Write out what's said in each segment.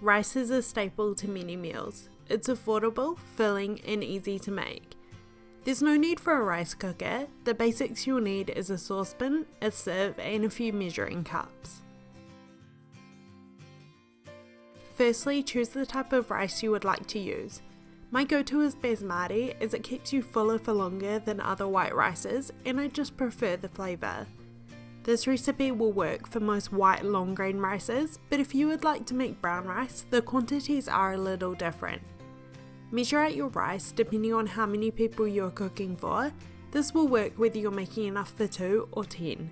Rice is a staple to many meals. It's affordable, filling, and easy to make. There's no need for a rice cooker. The basics you'll need is a saucepan, a sieve, and a few measuring cups. Firstly, choose the type of rice you would like to use. My go-to is basmati as it keeps you fuller for longer than other white rices, and I just prefer the flavour. This recipe will work for most white long grain rices, but if you would like to make brown rice, the quantities are a little different. Measure out your rice depending on how many people you're cooking for. This will work whether you're making enough for 2 or 10.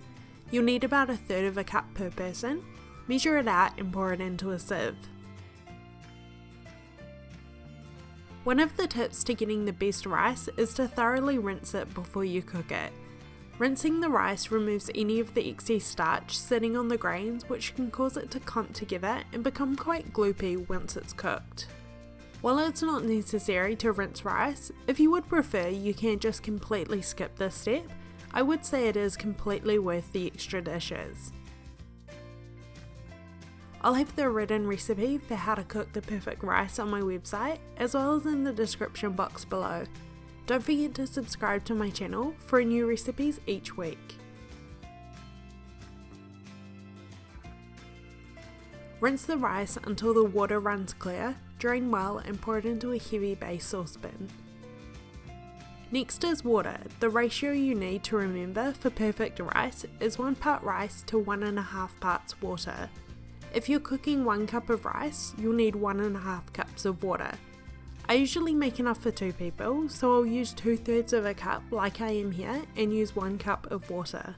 You'll need about 1/3 of a cup per person. Measure it out and pour it into a sieve. One of the tips to getting the best rice is to thoroughly rinse it before you cook it. Rinsing the rice removes any of the excess starch sitting on the grains, which can cause it to clump together and become quite gloopy once it's cooked. While it's not necessary to rinse rice, if you would prefer you can just completely skip this step. I would say it is completely worth the extra dishes. I'll have the written recipe for how to cook the perfect rice on my website, as well as in the description box below. Don't forget to subscribe to my channel for new recipes each week. Rinse the rice until the water runs clear, drain well and pour it into a heavy base saucepan. Next is water. The ratio you need to remember for perfect rice is 1 part rice to 1.5 parts water. If you're cooking 1 cup of rice, you'll need 1.5 cups of water. I usually make enough for 2 people, so I'll use 2/3 of a cup like I am here and use 1 cup of water.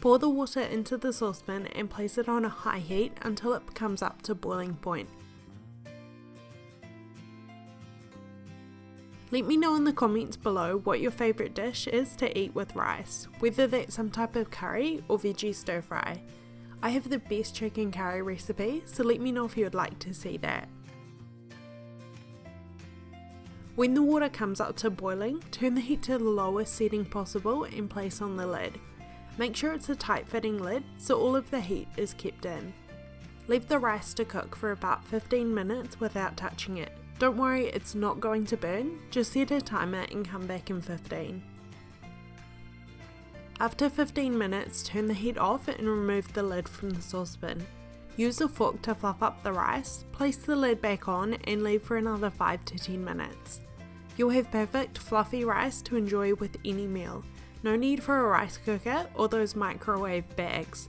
Pour the water into the saucepan and place it on a high heat until it comes up to boiling point. Let me know in the comments below what your favourite dish is to eat with rice, whether that's some type of curry or veggie stir fry. I have the best chicken curry recipe, so let me know if you would like to see that. When the water comes up to boiling, turn the heat to the lowest setting possible and place on the lid. Make sure it's a tight fitting lid so all of the heat is kept in. Leave the rice to cook for about 15 minutes without touching it. Don't worry, it's not going to burn, just set a timer and come back in 15. After 15 minutes, turn the heat off and remove the lid from the saucepan. Use a fork to fluff up the rice, place the lid back on and leave for another 5 to 10 minutes. You'll have perfect fluffy rice to enjoy with any meal. No need for a rice cooker or those microwave bags.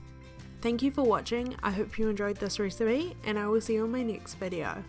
Thank you for watching. I hope you enjoyed this recipe and I will see you in my next video.